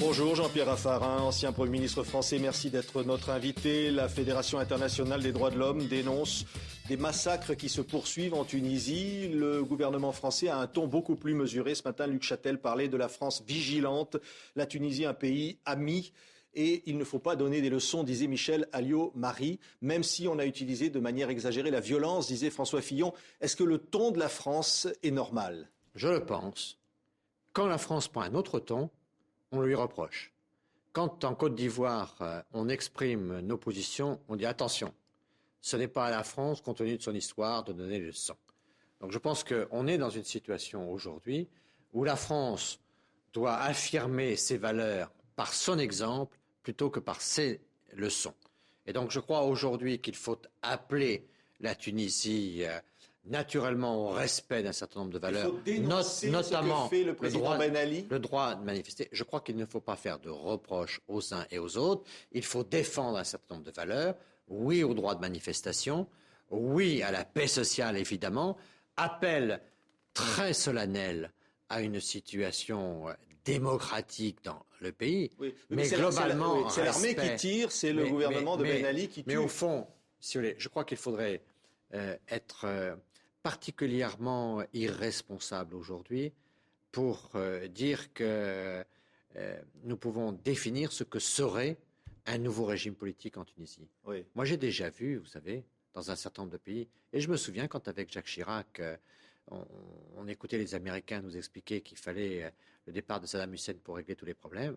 Bonjour Jean-Pierre Raffarin, ancien Premier ministre français, merci d'être notre invité. La Fédération internationale des droits de l'homme dénonce des massacres qui se poursuivent en Tunisie. Le gouvernement français a un ton beaucoup plus mesuré. Ce matin, Luc Châtel parlait de la France vigilante, la Tunisie un pays ami. Et il ne faut pas donner des leçons, disait Michel Alliot-Marie, même si on a utilisé de manière exagérée la violence, disait François Fillon. Est-ce que le ton de la France est normal ? Je le pense. Quand la France prend un autre ton, on lui reproche. Quand en Côte d'Ivoire, on exprime nos positions, on dit attention, ce n'est pas à la France, compte tenu de son histoire, de donner des leçons. Donc je pense qu'on est dans une situation aujourd'hui où la France doit affirmer ses valeurs par son exemple plutôt que par ses leçons. Et donc je crois aujourd'hui qu'il faut appeler la Tunisie naturellement au respect d'un certain nombre de valeurs, notamment ce que fait le président Ben Ali. Le droit de manifester. Je crois qu'il ne faut pas faire de reproches aux uns et aux autres. Il faut défendre un certain nombre de valeurs. Oui au droit de manifestation. Oui à la paix sociale, évidemment. Appel très solennel à une situation démocratique dans le pays. Oui, mais globalement, c'est l'armée qui tire, c'est le gouvernement de Ben Ali qui tue. Mais au fond, si vous voulez, je crois qu'il faudrait être particulièrement irresponsable aujourd'hui pour dire que nous pouvons définir ce que serait un nouveau régime politique en Tunisie. Oui. Moi, j'ai déjà vu, vous savez, dans un certain nombre de pays, et je me souviens quand avec Jacques Chirac, on écoutait les Américains nous expliquer qu'il fallait le départ de Saddam Hussein pour régler tous les problèmes.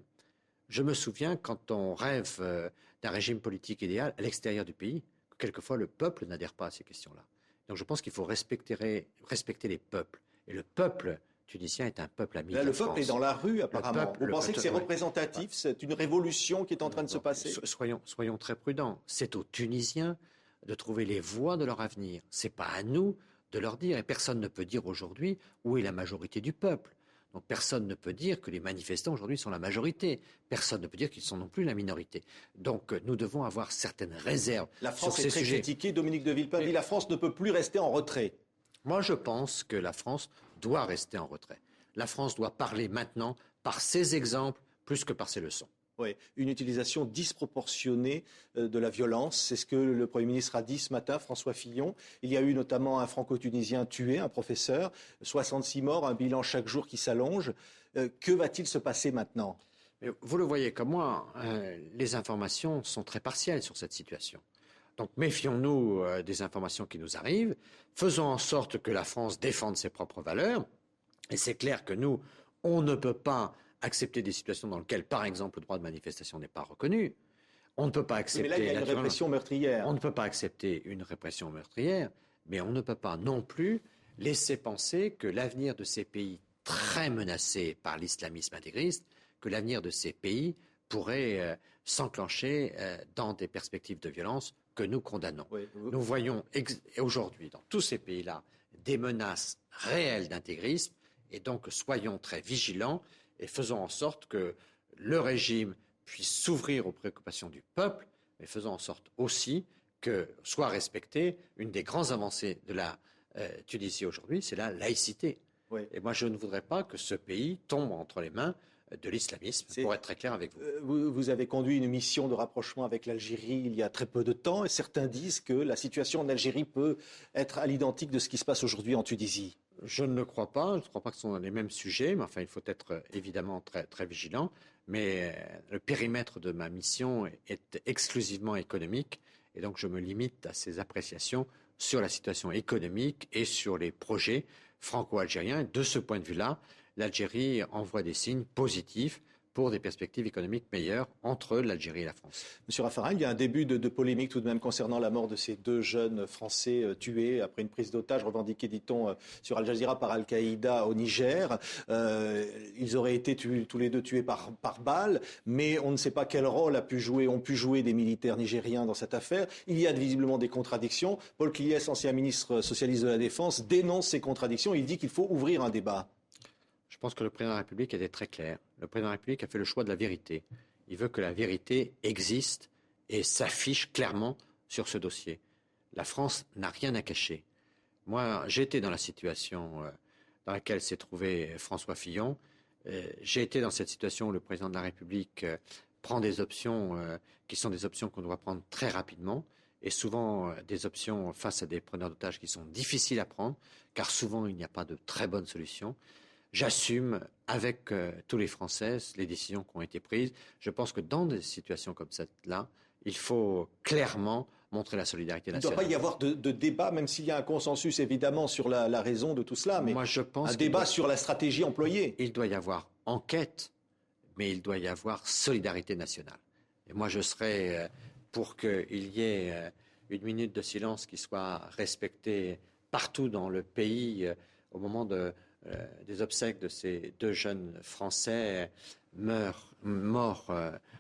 Je me souviens quand on rêve d'un régime politique idéal à l'extérieur du pays, que quelquefois le peuple n'adhère pas à ces questions-là. Donc je pense qu'il faut respecter les peuples. Et le peuple tunisien est un peuple ami de la France. Le peuple est dans la rue, apparemment. Vous pensez que c'est représentatif ? C'est une révolution qui est en train de se passer ? Soyons très prudents. C'est aux Tunisiens de trouver les voies de leur avenir. Ce n'est pas à nous de leur dire. Et personne ne peut dire aujourd'hui où est la majorité du peuple. Donc personne ne peut dire que les manifestants aujourd'hui sont la majorité. Personne ne peut dire qu'ils sont non plus la minorité. Donc nous devons avoir certaines réserves. La France est très critiquée. Dominique de Villepin dit la France ne peut plus rester en retrait. Moi je pense que la France doit rester en retrait. La France doit parler maintenant par ses exemples plus que par ses leçons. Oui, une utilisation disproportionnée de la violence, c'est ce que le Premier ministre a dit ce matin, François Fillon. Il y a eu notamment un franco-tunisien tué, un professeur, 66 morts, un bilan chaque jour qui s'allonge. Que va-t-il se passer maintenant ? Mais vous le voyez comme moi, les informations sont très partielles sur cette situation. Donc méfions-nous des informations qui nous arrivent, faisons en sorte que la France défende ses propres valeurs. Et c'est clair que nous, on ne peut pas accepter des situations dans lesquelles, par exemple, le droit de manifestation n'est pas reconnu. On ne peut pas accepter... Mais là, il y a une répression meurtrière. On ne peut pas accepter une répression meurtrière, mais on ne peut pas non plus laisser penser que l'avenir de ces pays très menacés par l'islamisme intégriste, que l'avenir de ces pays pourrait s'enclencher dans des perspectives de violence que nous condamnons. Oui. Nous voyons aujourd'hui, dans tous ces pays-là, des menaces réelles d'intégrisme, et donc soyons très vigilants et faisons en sorte que le régime puisse s'ouvrir aux préoccupations du peuple, mais faisons en sorte aussi que soit respectée une des grandes avancées de la Tunisie aujourd'hui, c'est la laïcité. Oui. Et moi, je ne voudrais pas que ce pays tombe entre les mains de l'islamisme, pour être très clair avec vous. Vous avez conduit une mission de rapprochement avec l'Algérie il y a très peu de temps, et certains disent que la situation en Algérie peut être à l'identique de ce qui se passe aujourd'hui en Tunisie. Je ne le crois pas. Je ne crois pas que ce sont les mêmes sujets, mais enfin, il faut être évidemment très, très vigilant. Mais le périmètre de ma mission est exclusivement économique, et donc je me limite à ces appréciations sur la situation économique et sur les projets franco-algériens. Et de ce point de vue-là, l'Algérie envoie des signes positifs pour des perspectives économiques meilleures entre l'Algérie et la France. Monsieur Raffarin, il y a un début de polémique tout de même concernant la mort de ces deux jeunes Français tués après une prise d'otage revendiquée, dit-on, sur Al Jazeera par Al-Qaïda au Niger. Ils auraient été tous les deux tués par balle, mais on ne sait pas quel rôle ont pu jouer des militaires nigériens dans cette affaire. Il y a visiblement des contradictions. Paul Cliès, ancien ministre socialiste de la Défense, dénonce ces contradictions. Il dit qu'il faut ouvrir un débat. Je pense que le président de la République était très clair. Le président de la République a fait le choix de la vérité. Il veut que la vérité existe et s'affiche clairement sur ce dossier. La France n'a rien à cacher. Moi, j'étais dans la situation dans laquelle s'est trouvé François Fillon J'ai été dans cette situation où le président de la République prend des options qui sont des options qu'on doit prendre très rapidement, et souvent des options face à des preneurs d'otages qui sont difficiles à prendre, car souvent il n'y a pas de très bonnes solutions. J'assume avec tous les Français les décisions qui ont été prises. Je pense que dans des situations comme celle-là, il faut clairement montrer la solidarité nationale. Il ne doit pas y avoir de débat, même s'il y a un consensus évidemment sur la raison de tout cela, mais moi, je pense un débat sur la stratégie employée. Il doit y avoir enquête, mais il doit y avoir solidarité nationale. Et moi, je serais pour qu'il y ait une minute de silence qui soit respectée partout dans le pays au moment des obsèques de ces 2 jeunes Français morts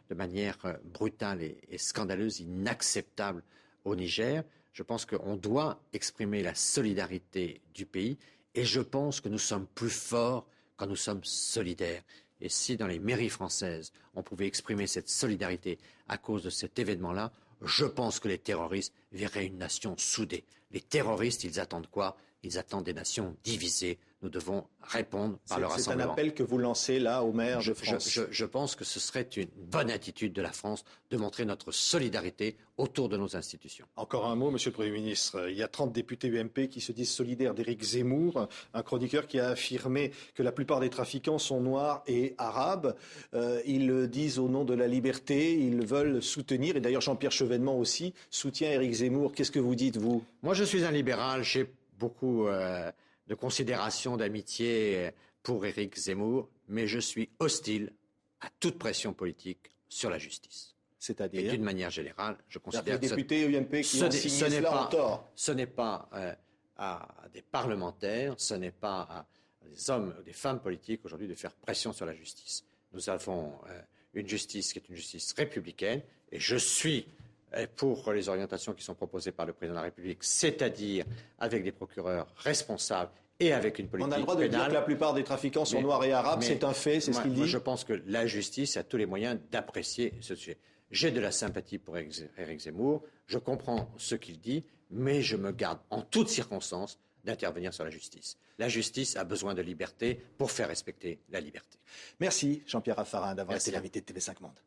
de manière brutale et scandaleuse, inacceptable au Niger. Je pense qu'on doit exprimer la solidarité du pays, et je pense que nous sommes plus forts quand nous sommes solidaires. Et si dans les mairies françaises, on pouvait exprimer cette solidarité à cause de cet événement-là, je pense que les terroristes verraient une nation soudée. Les terroristes, ils attendent quoi? Ils attendent des nations divisées. Nous devons répondre par le rassemblement. C'est un appel que vous lancez là aux maires de France. Je pense que ce serait une bonne attitude de la France de montrer notre solidarité autour de nos institutions. Encore un mot, Monsieur le Premier ministre. Il y a 30 députés UMP qui se disent solidaires d'Éric Zemmour, un chroniqueur qui a affirmé que la plupart des trafiquants sont noirs et arabes. Ils le disent au nom de la liberté, ils veulent soutenir, et d'ailleurs Jean-Pierre Chevènement aussi soutient Éric Zemmour. Qu'est-ce que vous dites, vous? Moi, je suis un libéral, j'ai beaucoup de considération, d'amitié pour Éric Zemmour, mais je suis hostile à toute pression politique sur la justice. C'est-à-dire, d'une manière générale, je considère que les députés UMP qui ont signé cela ont tort. Ce n'est pas à des parlementaires, ce n'est pas à des hommes ou des femmes politiques aujourd'hui de faire pression sur la justice. Nous avons une justice qui est une justice républicaine, et je suis pour les orientations qui sont proposées par le président de la République, c'est-à-dire avec des procureurs responsables et avec une politique pénale. On a le droit de dire que la plupart des trafiquants sont noirs et arabes, c'est un fait, c'est ce qu'il dit. Je pense que la justice a tous les moyens d'apprécier ce sujet. J'ai de la sympathie pour Éric Zemmour, je comprends ce qu'il dit, mais je me garde en toutes circonstances d'intervenir sur la justice. La justice a besoin de liberté pour faire respecter la liberté. Merci Jean-Pierre Raffarin d'avoir été l'invité de TV5 Monde.